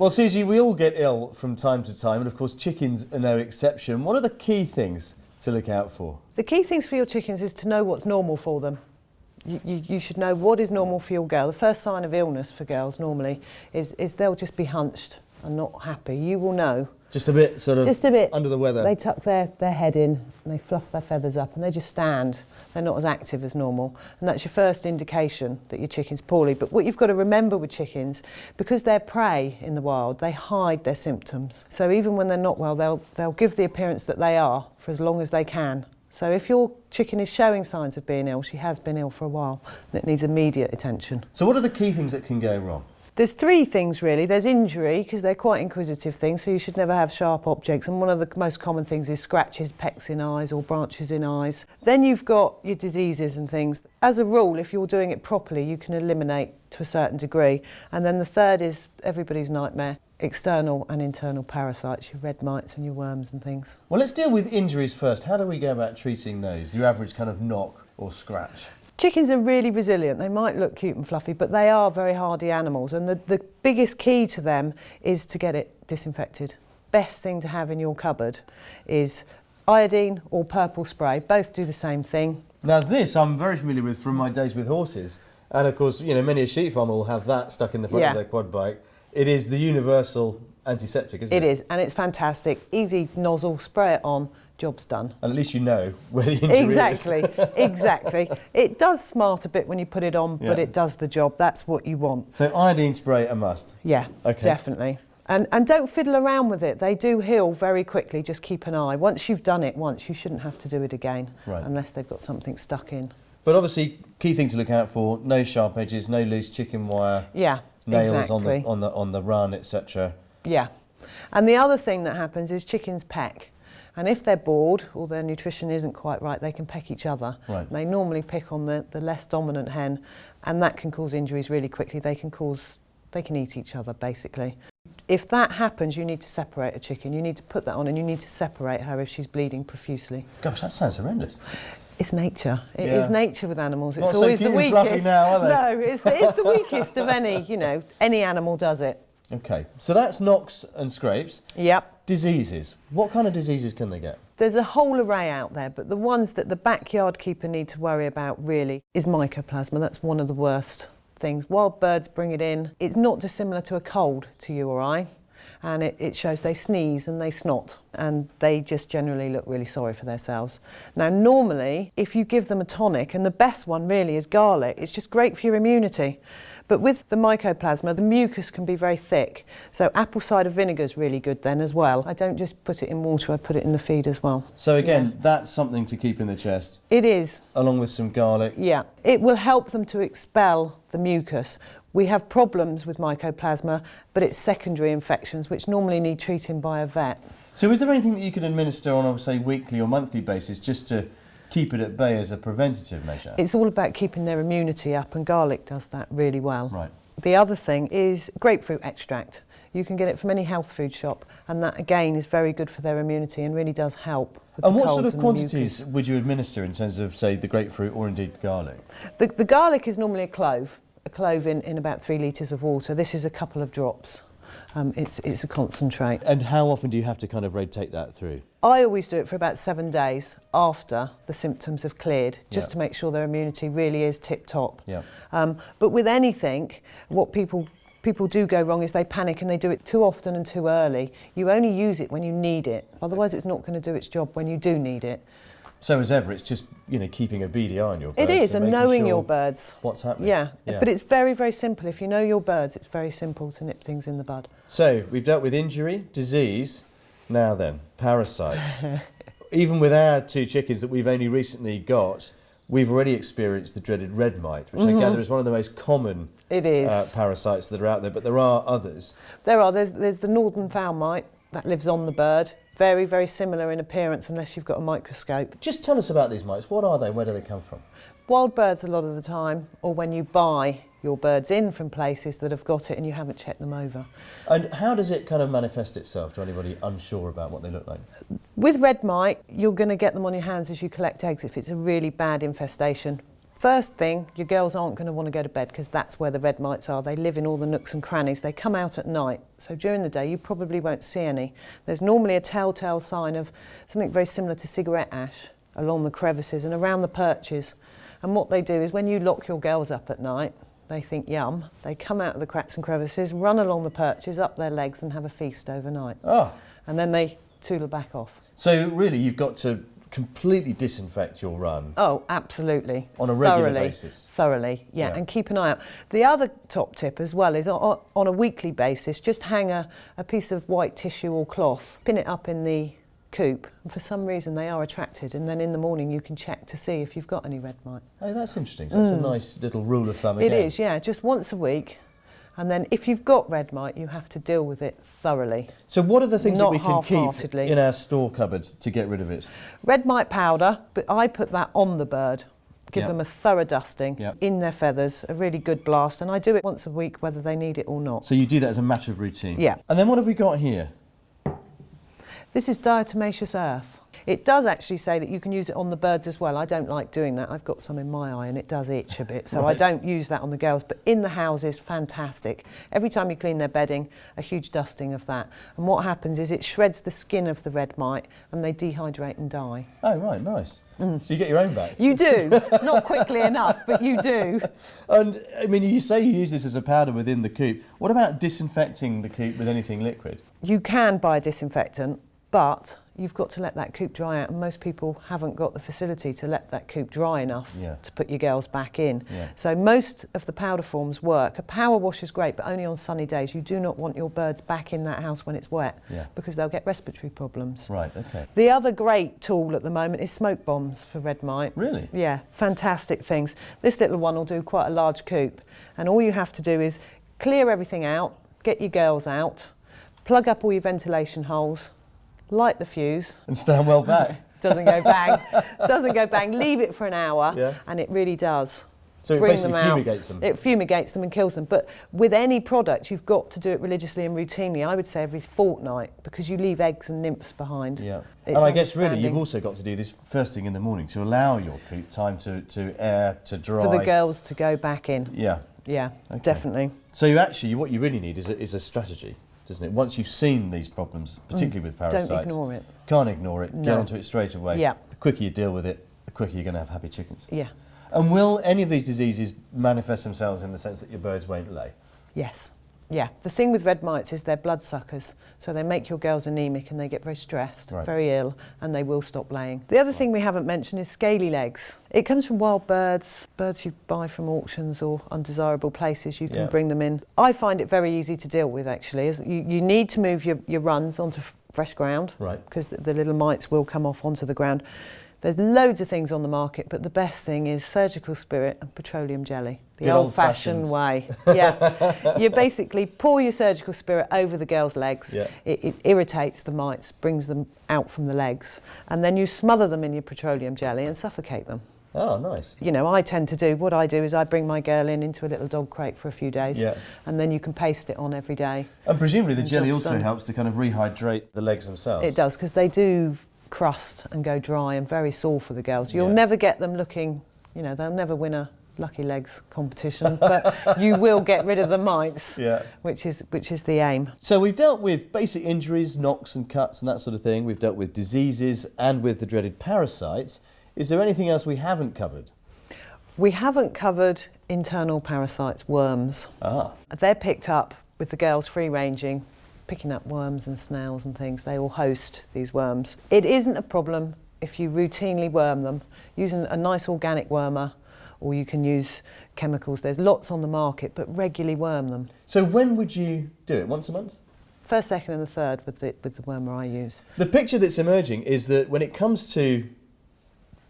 Well, Susie, we all get ill from time to time, and of course chickens are no exception. What are the key things to look out for? The key things for your chickens is to know what's normal for them. You should know what is normal for your girl. The first sign of illness for girls normally is they'll just be hunched and not happy. You will know. Just a bit just a bit under the weather. They tuck their head in and they fluff their feathers up and they just stand. They're not as active as normal. And that's your first indication that your chicken's poorly. But what you've got to remember with chickens, because they're prey in the wild, they hide their symptoms. So even when they're not well, they'll give the appearance that they are for as long as they can. So if your chicken is showing signs of being ill, she has been ill for a while and it needs immediate attention. So what are the key things that can go wrong? There's three things really. There's injury, because they're quite inquisitive things, so you should never have sharp objects. And one of the most common things is scratches, pecks in eyes or branches in eyes. Then you've got your diseases and things. As a rule, if you're doing it properly, you can eliminate to a certain degree. And then the third is everybody's nightmare. External and internal parasites, your red mites and your worms and things. Well, let's deal with injuries first. How do we go about treating those? Your average kind of knock or scratch? Chickens are really resilient. They might look cute and fluffy, but they are very hardy animals. And the biggest key to them is to get it disinfected. Best thing to have in your cupboard is iodine or purple spray. Both do the same thing. Now this I'm very familiar with from my days with horses. And of course, you know, many a sheep farmer will have that stuck in the front of their quad bike. It is the universal antiseptic, isn't it? It is, and it's fantastic. Easy nozzle, spray it on, job's done. And at least you know where the injury Exactly, is. exactly. It does smart a bit when you put it on, but it does the job. That's what you want. So iodine spray a must? Yeah, definitely. And don't fiddle around with it. They do heal very quickly. Just keep an eye. Once you've done it once, you shouldn't have to do it again, unless they've got something stuck in. But obviously, key thing to look out for, no sharp edges, no loose chicken wire. Yeah. Nails exactly. on the run, etc. Yeah, and the other thing that happens is chickens peck, and if they're bored or their nutrition isn't quite right, they can peck each other. Right. They normally pick on the less dominant hen, and that can cause injuries really quickly. They can eat each other basically. If that happens, you need to separate a chicken. You need to put that on, and you need to separate her if she's bleeding profusely. Gosh, that sounds horrendous. It's nature. It is nature with animals. It's not always so the cute and fluffy weakest. now, are they? No, it's the weakest of any. You know, any animal does it. Okay, so that's knocks and scrapes. Yep. Diseases. What kind of diseases can they get? There's a whole array out there, but the ones that the backyard keeper need to worry about really is mycoplasma. That's one of the worst things. Wild birds bring it in. It's not dissimilar to a cold to you or I. And it shows they sneeze and they snot and they just generally look really sorry for themselves. Now normally if you give them a tonic, and the best one really is garlic, it's just great for your immunity. But with the mycoplasma, the mucus can be very thick, so apple cider vinegar is really good then as well. I don't just put it in water, I put it in the feed as well. So again, that's something to keep in the chest. It is. Along with some garlic. Yeah, it will help them to expel the mucus. We have problems with mycoplasma, but it's secondary infections which normally need treating by a vet. So is there anything that you could administer on a, say, weekly or monthly basis just to keep it at bay as a preventative measure? It's all about keeping their immunity up, and garlic does that really well. Right. The other thing is grapefruit extract. You can get it from any health food shop, and that again is very good for their immunity and really does help. And what sort of quantities would you administer in terms of, say, the grapefruit or indeed garlic? The garlic is normally a clove in about 3 litres of water. This is a couple of drops. It's a concentrate. And how often do you have to kind of rotate that through? I always do it for about 7 days after the symptoms have cleared, just to make sure their immunity really is tip-top. Yeah. But with anything, what people do go wrong is they panic and they do it too often and too early. You only use it when you need it. Otherwise, it's not going to do its job when you do need it. So as ever, it's just, you know, keeping a beady eye on your birds. It is, and knowing sure your birds. What's happening. Yeah, but it's very, very simple. If you know your birds, it's very simple to nip things in the bud. So we've dealt with injury, disease, now then, parasites. Even with our 2 chickens that we've only recently got, we've already experienced the dreaded red mite, which I gather is one of the most common parasites that are out there, but there are others. There are. There's the northern fowl mite that lives on the bird. Very, very similar in appearance unless you've got a microscope. Just tell us about these mites. What are they? Where do they come from? Wild birds a lot of the time, or when you buy your birds in from places that have got it and you haven't checked them over. And how does it kind of manifest itself to anybody unsure about what they look like? With red mite, you're going to get them on your hands as you collect eggs if it's a really bad infestation. First thing, your girls aren't going to want to go to bed because that's where the red mites are. They live in all the nooks and crannies. They come out at night. So during the day, you probably won't see any. There's normally a telltale sign of something very similar to cigarette ash along the crevices and around the perches. And what they do is when you lock your girls up at night, they think, yum, they come out of the cracks and crevices, run along the perches, up their legs and have a feast overnight. Oh. And then they toodle back off. So really, you've got to completely disinfect your run. Oh, absolutely. On a regular basis? Thoroughly, yeah, and keep an eye out. The other top tip as well is on a weekly basis, just hang a piece of white tissue or cloth, pin it up in the coop, and for some reason they are attracted, and then in the morning you can check to see if you've got any red mite. Oh, that's interesting. So that's a nice little rule of thumb again. It is, yeah, just once a week. And then if you've got red mite, you have to deal with it thoroughly. So what are the things that Not we can keep half-heartedly. in our store cupboard to get rid of it? Red mite powder, but I put that on the bird. Give Yep. them a thorough dusting Yep. in their feathers, a really good blast. And I do it once a week, whether they need it or not. So you do that as a matter of routine? Yeah. And then what have we got here? This is diatomaceous earth. It does actually say that you can use it on the birds as well. I don't like doing that. I've got some in my eye and it does itch a bit, so I Right. don't use that on the girls. But in the houses, fantastic. Every time you clean their bedding, a huge dusting of that. And what happens is it shreds the skin of the red mite and they dehydrate and die. Oh, right, nice. So you get your own back? You do. Not quickly enough, but you do. And, I mean, you say you use this as a powder within the coop. What about disinfecting the coop with anything liquid? You can buy a disinfectant, but you've got to let that coop dry out, and most people haven't got the facility to let that coop dry enough Yeah. to put your girls back in. Yeah. So most of the powder forms work. A power wash is great, but only on sunny days. You do not want your birds back in that house when it's wet, Yeah. because they'll get respiratory problems. Right, okay. The other great tool at the moment is smoke bombs for red mite. Really? Yeah, fantastic things. This little one will do quite a large coop, and all you have to do is clear everything out, get your girls out, plug up all your ventilation holes, light the fuse. And stand well back. Doesn't go bang. Doesn't go bang. Leave it for an hour, Yeah. and it really does. So it Bring basically them out. fumigates them. It fumigates them and kills them. But with any product, you've got to do it religiously and routinely. I would say every fortnight, because you leave eggs and nymphs behind. Yeah. It's And I guess really understanding. you've also got to do this first thing in the morning to allow your coop time to air, to dry. For the girls to go back in. Yeah. Yeah, Okay. definitely. So you actually, what you really need is a strategy, doesn't it? Once you've seen these problems, particularly with parasites, Don't ignore it. can't ignore it. Get No. onto it straight away. Yeah. The quicker you deal with it, the quicker you're going to have happy chickens. Yeah. And will any of these diseases manifest themselves in the sense that your birds won't lay? Yes. Yeah. The thing with red mites is they're bloodsuckers, so they make your girls anemic and they get very stressed, Right. very ill, and they will stop laying. The other thing we haven't mentioned is scaly legs. It comes from wild birds, birds you buy from auctions or undesirable places. You can Yeah. bring them in. I find it very easy to deal with, actually. As you need to move your runs onto fresh ground, Right. because the little mites will come off onto the ground. There's loads of things on the market, but the best thing is surgical spirit and petroleum jelly. The Good old-fashioned way. Yeah. You basically pour your surgical spirit over the girls' legs. Yeah. It irritates the mites, brings them out from the legs, and then you smother them in your petroleum jelly and suffocate them. Oh, nice. You know, I tend to do, what I do is I bring my girl into a little dog crate for a few days, Yeah. and then you can paste it on every day. And presumably the And jelly job's also done. helps to kind of rehydrate the legs themselves. It does, because they do crust and go dry and very sore for the girls. You'll Yeah. never get them looking, you know, they'll never win a Lucky Legs competition, but you will get rid of the mites, Yeah. which is the aim. So we've dealt with basic injuries, knocks and cuts and that sort of thing. We've dealt with diseases and with the dreaded parasites. Is there anything else we haven't covered? We haven't covered internal parasites, worms. Ah, They're picked up with the girls free ranging, picking up worms and snails and things. They all host these worms. It isn't a problem if you routinely worm them, using a nice organic wormer, or you can use chemicals. There's lots on the market, but regularly worm them. so when would you do it? Once a month? First, second and the third with the wormer I use. The picture that's emerging is that when it comes to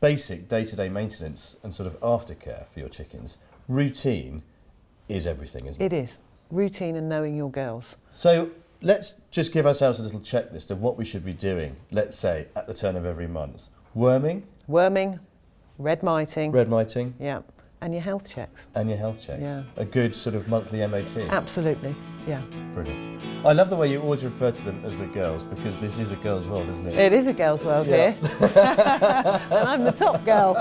basic day-to-day maintenance and sort of aftercare for your chickens, routine is everything, isn't it? It is. Routine and knowing your girls. So let's just give ourselves a little checklist of what we should be doing, let's say, at the turn of every month. Worming, Worming, red miting, red miting, yeah, and your health checks. and your health checks. Yeah. A good sort of monthly MOT. Absolutely, yeah. Brilliant. I love the way you always refer to them as the girls, because this is a girls' world, isn't it? It is a girls' world Yeah. here. And I'm the top girl.